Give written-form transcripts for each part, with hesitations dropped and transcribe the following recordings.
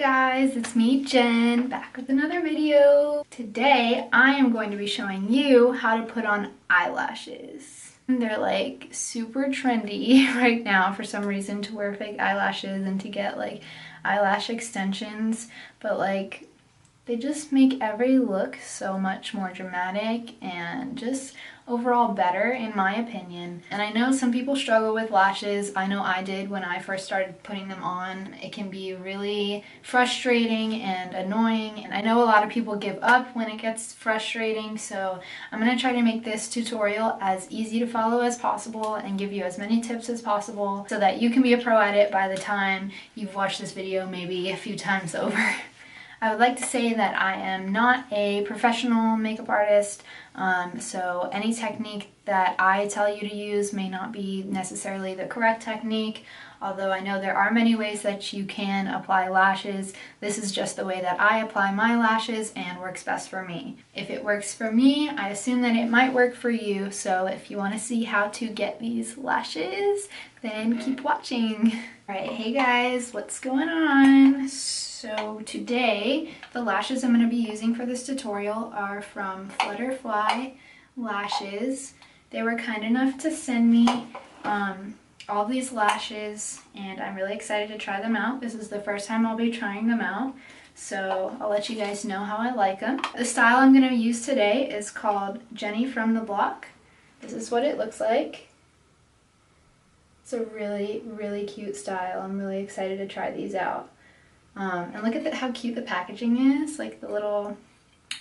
guys, it's me Jen, back with another video. Today I am going to be showing you how to put on eyelashes. They're like super trendy right now for some reason to wear fake eyelashes and to get like eyelash extensions, but like they just make every look so much more dramatic and just overall better in my opinion. And I know some people struggle with lashes. I know I did when I first started putting them on. It can be really frustrating and annoying, and I know a lot of people give up when it gets frustrating, so I'm going to try to make this tutorial as easy to follow as possible and give you as many tips as possible so that you can be a pro at it by the time you've watched this video maybe a few times over. I would like to say that I am not a professional makeup artist, so any technique that I tell you to use may not be necessarily the correct technique, although I know there are many ways that you can apply lashes. This is just the way that I apply my lashes and works best for me. If it works for me, I assume that it might work for you, so if you want to see how to get these lashes, then keep watching. Alright, hey guys, what's going on? So today, the lashes I'm going to be using for this tutorial are from Flutterfly Lashes. They were kind enough to send me all these lashes, and I'm really excited to try them out. This is the first time I'll be trying them out, so I'll let you guys know how I like them. The style I'm going to use today is called Jenny from the Block. This is what it looks like. It's a really, really cute style. I'm really excited to try these out. And look at how cute the packaging is, like the little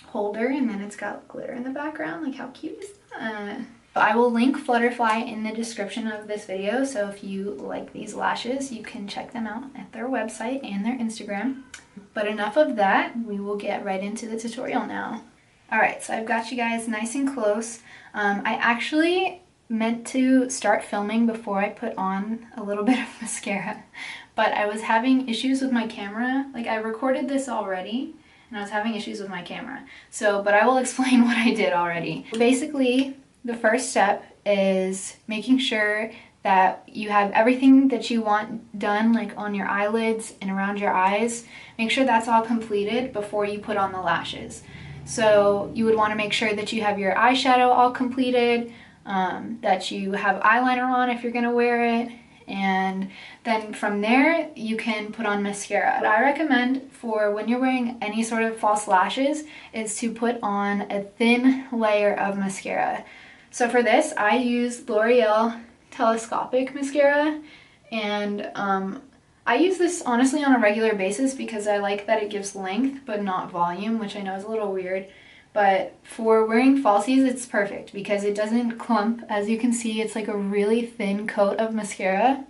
holder, and then it's got glitter in the background. Like, how cute is that? I will link Flutterfly in the description of this video, so if you like these lashes, you can check them out at their website and their Instagram. But enough of that, we will get right into the tutorial now. Alright, so I've got you guys nice and close. I actually meant to start filming before I put on a little bit of mascara, but I was having issues with my camera. Like, I recorded this already and I was having issues with my camera, but I will explain what I did already. Basically, the first step is making sure that you have everything that you want done, like on your eyelids and around your eyes. Make sure that's all completed before you put on the lashes. So you would want to make sure that you have your eyeshadow all completed, that you have eyeliner on if you're going to wear it, and then from there you can put on mascara. What I recommend for when you're wearing any sort of false lashes is to put on a thin layer of mascara. So for this I use L'Oreal Telescopic mascara, and I use this honestly on a regular basis because I like that it gives length but not volume, which I know is a little weird. But for wearing falsies, it's perfect because it doesn't clump. As you can see, it's like a really thin coat of mascara.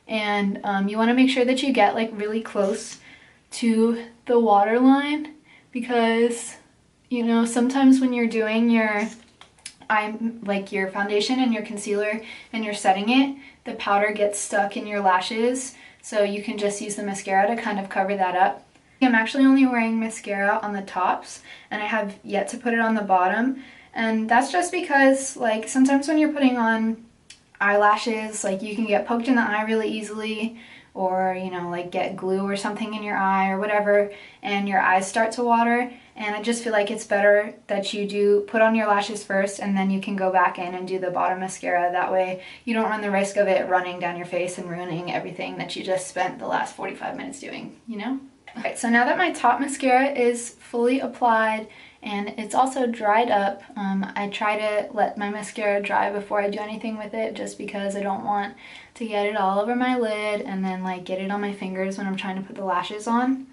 And you want to make sure that you get like really close to the waterline, because, you know, sometimes when you're doing your foundation and your concealer and you're setting it, the powder gets stuck in your lashes. So you can just use the mascara to kind of cover that up. I'm actually only wearing mascara on the tops, and I have yet to put it on the bottom, and that's just because, like, sometimes when you're putting on eyelashes, like, you can get poked in the eye really easily, or, you know, like get glue or something in your eye or whatever, and your eyes start to water. And I just feel like it's better that you do put on your lashes first, and then you can go back in and do the bottom mascara. That way you don't run the risk of it running down your face and ruining everything that you just spent the last 45 minutes doing, you know? Okay, so now that my top mascara is fully applied and it's also dried up, I try to let my mascara dry before I do anything with it, just because I don't want to get it all over my lid and then like get it on my fingers when I'm trying to put the lashes on.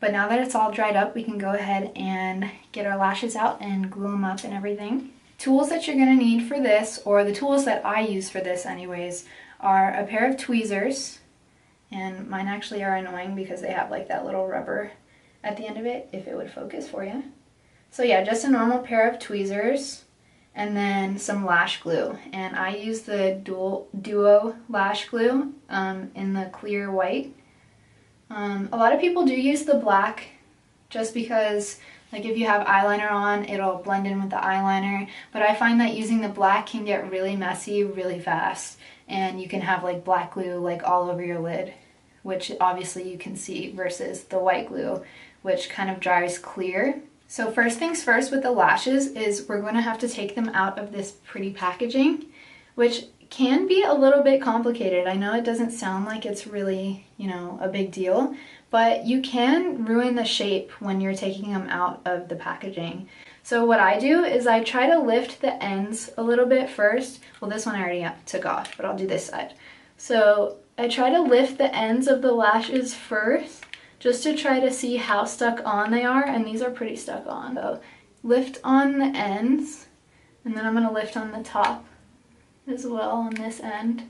But now that it's all dried up, we can go ahead and get our lashes out and glue them up and everything. Tools that you're going to need for this, or the tools that I use for this anyways, are a pair of tweezers. And mine actually are annoying because they have like that little rubber at the end of it, if it would focus for you. So yeah, just a normal pair of tweezers, and then some lash glue. And I use the Duo lash glue in the clear white. A lot of people do use the black just because, like, if you have eyeliner on, it'll blend in with the eyeliner. But I find that using the black can get really messy really fast, and you can have like black glue like all over your lid, which obviously you can see, versus the white glue, which kind of dries clear. So first things first with the lashes is we're going to have to take them out of this pretty packaging, which can be a little bit complicated. I know it doesn't sound like it's really, you know, a big deal, but you can ruin the shape when you're taking them out of the packaging. So what I do is I try to lift the ends a little bit first. Well, this one I already took off, but I'll do this side. So I try to lift the ends of the lashes first, just to try to see how stuck on they are, and these are pretty stuck on. So lift on the ends, and then I'm gonna lift on the top as well on this end.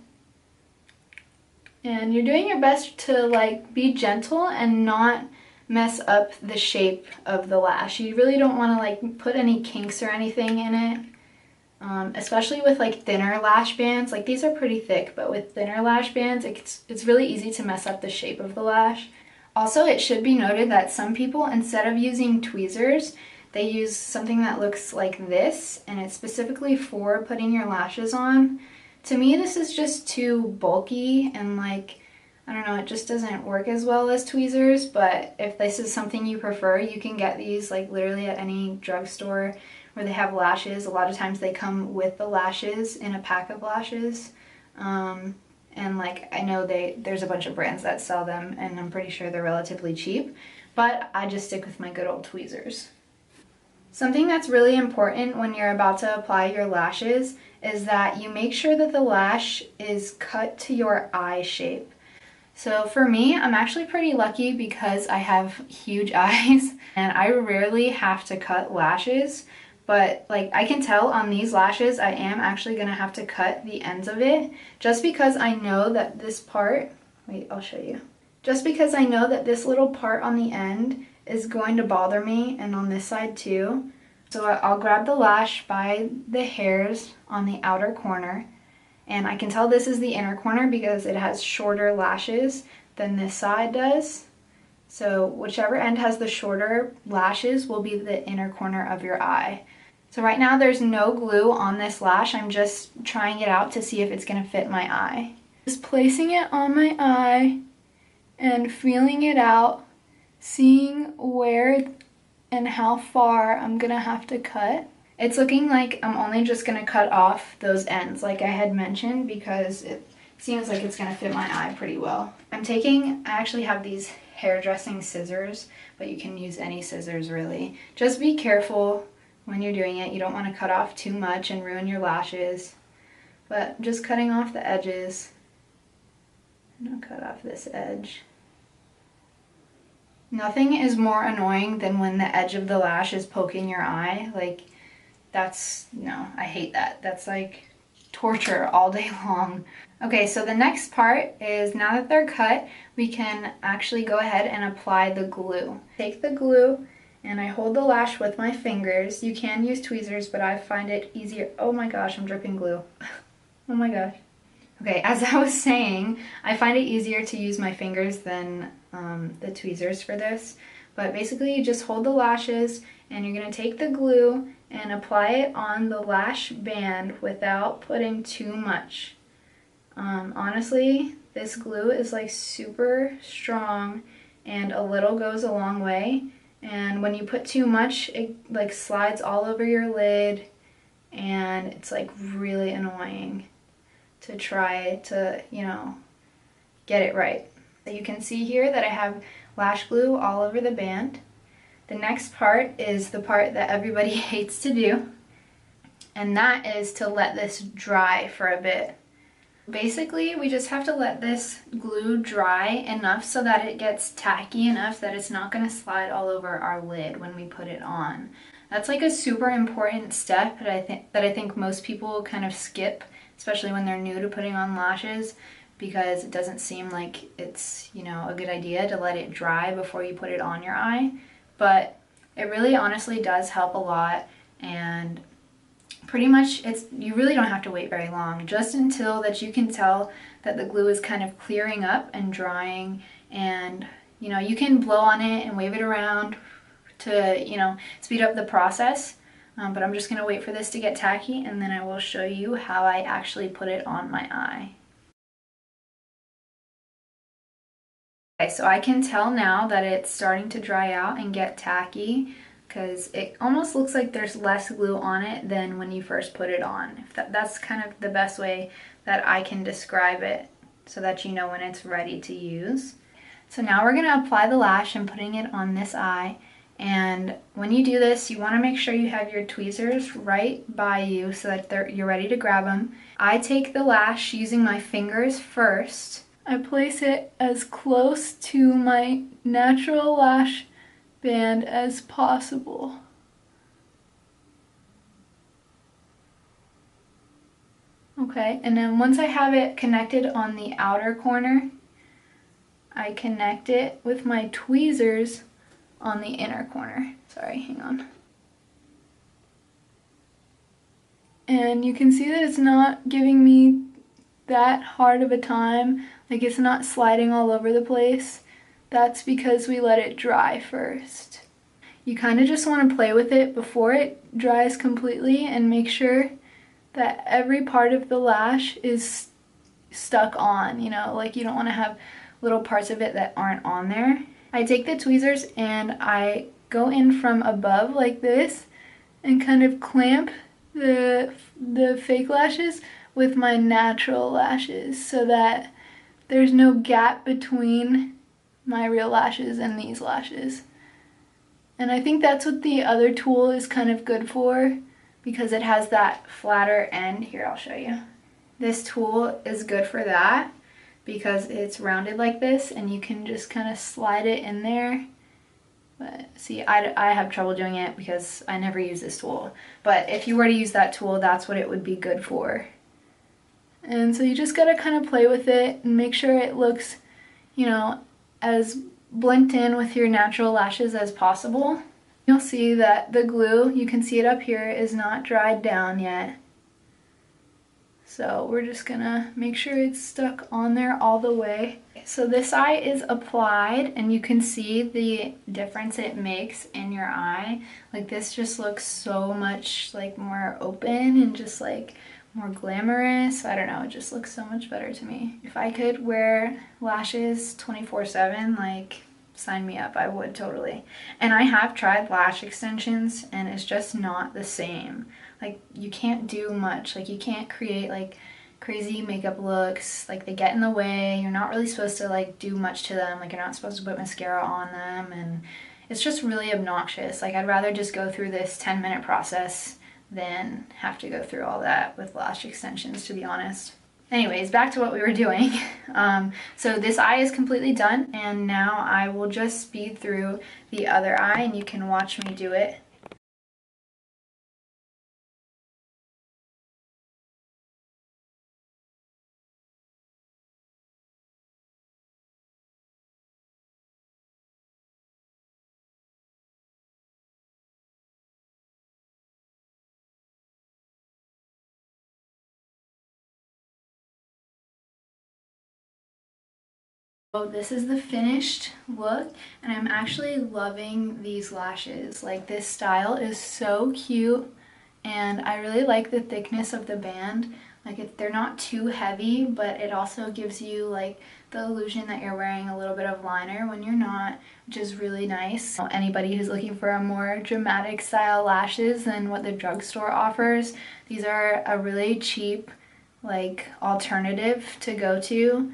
And you're doing your best to like be gentle and not mess up the shape of the lash. You really don't want to like put any kinks or anything in it, especially with like thinner lash bands. Like these are pretty thick, but with thinner lash bands, it's really easy to mess up the shape of the lash. Also, it should be noted that some people, instead of using tweezers, they use something that looks like this, and it's specifically for putting your lashes on. To me, this is just too bulky and like, I don't know, it just doesn't work as well as tweezers, but if this is something you prefer, you can get these like literally at any drugstore where they have lashes. A lot of times they come with the lashes in a pack of lashes. And like I know there's a bunch of brands that sell them, and I'm pretty sure they're relatively cheap, but I just stick with my good old tweezers. Something that's really important when you're about to apply your lashes is that you make sure that the lash is cut to your eye shape. So for me, I'm actually pretty lucky because I have huge eyes and I rarely have to cut lashes. But like I can tell on these lashes, I am actually gonna have to cut the ends of it just because I know that this part, wait, I'll show you. Just because I know that this little part on the end is going to bother me, and on this side too. So I'll grab the lash by the hairs on the outer corner, and I can tell this is the inner corner because it has shorter lashes than this side does. So whichever end has the shorter lashes will be the inner corner of your eye. So right now there's no glue on this lash. I'm just trying it out to see if it's gonna fit my eye. Just placing it on my eye and feeling it out, seeing where and how far I'm gonna have to cut. It's looking like I'm only just gonna cut off those ends like I had mentioned because it seems like it's gonna fit my eye pretty well. I actually have these hairdressing scissors, but you can use any scissors really. Just be careful when you're doing it. You don't want to cut off too much and ruin your lashes, but just cutting off the edges. And I'll cut off this edge. Nothing is more annoying than when the edge of the lash is poking your eye. Like no, I hate that. That's like torture all day long. Okay, so the next part is now that they're cut, we can actually go ahead and apply the glue. Take the glue and I hold the lash with my fingers. You can use tweezers, but I find it easier. Oh my gosh, I'm dripping glue. Oh my gosh. Okay, as I was saying, I find it easier to use my fingers than the tweezers for this. But basically you just hold the lashes and you're gonna take the glue and apply it on the lash band without putting too much. Honestly, this glue is like super strong and a little goes a long way. And when you put too much, it like slides all over your lid and it's like really annoying to try to, you know, get it right. So you can see here that I have lash glue all over the band. The next part is the part that everybody hates to do, and that is to let this dry for a bit. Basically, we just have to let this glue dry enough so that it gets tacky enough that it's not going to slide all over our lid when we put it on. That's like a super important step that I think most people kind of skip, especially when they're new to putting on lashes, because it doesn't seem like it's, you know, a good idea to let it dry before you put it on your eye. But it really honestly does help a lot, and pretty much you really don't have to wait very long, just until that you can tell that the glue is kind of clearing up and drying, and you know, you can blow on it and wave it around to, you know, speed up the process. But I'm just gonna wait for this to get tacky and then I will show you how I actually put it on my eye. Okay, so I can tell now that it's starting to dry out and get tacky because it almost looks like there's less glue on it than when you first put it on. If that's kind of the best way that I can describe it so that you know when it's ready to use. So now we're going to apply the lash and putting it on this eye. And when you do this, you want to make sure you have your tweezers right by you so that you're ready to grab them. I take the lash using my fingers first. I place it as close to my natural lash band as possible. Okay, and then once I have it connected on the outer corner, I connect it with my tweezers on the inner corner. Sorry, hang on. And you can see that it's not giving me that hard of a time. Like, it's not sliding all over the place. That's because we let it dry first. You kind of just want to play with it before it dries completely and make sure that every part of the lash is stuck on, you know, like you don't want to have little parts of it that aren't on there. I take the tweezers and I go in from above like this and kind of clamp the fake lashes with my natural lashes so that there's no gap between my real lashes and these lashes. And I think that's what the other tool is kind of good for because it has that flatter end. Here, I'll show you. This tool is good for that because it's rounded like this and you can just kind of slide it in there. But see, I have trouble doing it because I never use this tool. But if you were to use that tool, that's what it would be good for. And so you just gotta kind of play with it and make sure it looks, you know, as blend in with your natural lashes as possible. You'll see that the glue, you can see it up here, is not dried down yet. So we're just gonna make sure it's stuck on there all the way. So this eye is applied and you can see the difference it makes in your eye. Like, this just looks so much like more open and just like more glamorous. I don't know, it just looks so much better to me. If I could wear lashes 24/7, like, sign me up, I would totally. And I have tried lash extensions and it's just not the same. Like, you can't do much. Like, you can't create like crazy makeup looks. Like, they get in the way. You're not really supposed to like do much to them. Like, you're not supposed to put mascara on them, and it's just really obnoxious. Like, I'd rather just go through this 10-minute process than have to go through all that with lash extensions, to be honest. Anyways, back to what we were doing. So this eye is completely done, and now I will just speed through the other eye and you can watch me do it. So this is the finished look, and I'm actually loving these lashes. Like, this style is so cute, and I really like the thickness of the band. Like, they're not too heavy, but it also gives you like the illusion that you're wearing a little bit of liner when you're not, which is really nice. Anybody who's looking for a more dramatic style lashes than what the drugstore offers, these are a really cheap like alternative to go to.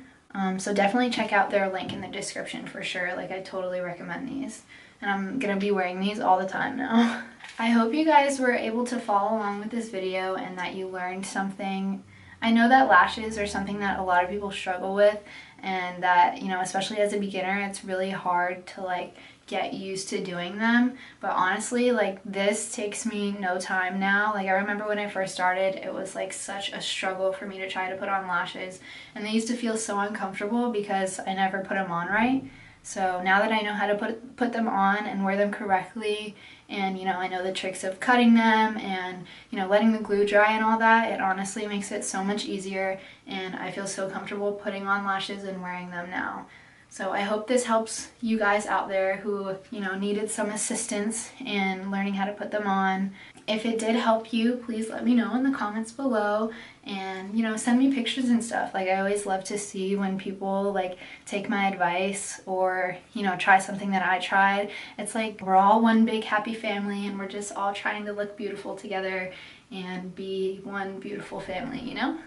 So definitely check out their link in the description for sure. Like, I totally recommend these. And I'm gonna be wearing these all the time now. I hope you guys were able to follow along with this video and that you learned something. I know that lashes are something that a lot of people struggle with, and that, you know, especially as a beginner, it's really hard to like get used to doing them. But honestly, like, this takes me no time now. Like, I remember when I first started, it was like such a struggle for me to try to put on lashes, and they used to feel so uncomfortable because I never put them on right. So now that I know how to put them on and wear them correctly, and, you know, I know the tricks of cutting them and, you know, letting the glue dry and all that, it honestly makes it so much easier, and I feel so comfortable putting on lashes and wearing them now. So I hope this helps you guys out there who, you know, needed some assistance in learning how to put them on. If it did help you, please let me know in the comments below, and, you know, send me pictures and stuff. Like, I always love to see when people like take my advice or, you know, try something that I tried. It's like we're all one big happy family and we're just all trying to look beautiful together and be one beautiful family, you know?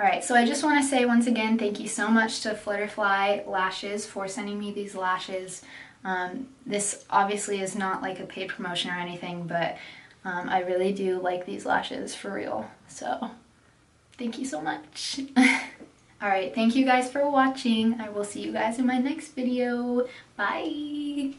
Alright, so I just want to say once again, thank you so much to Flutterfly Lashes for sending me these lashes. This obviously is not like a paid promotion or anything, but I really do like these lashes for real. So, thank you so much. Alright, thank you guys for watching. I will see you guys in my next video. Bye!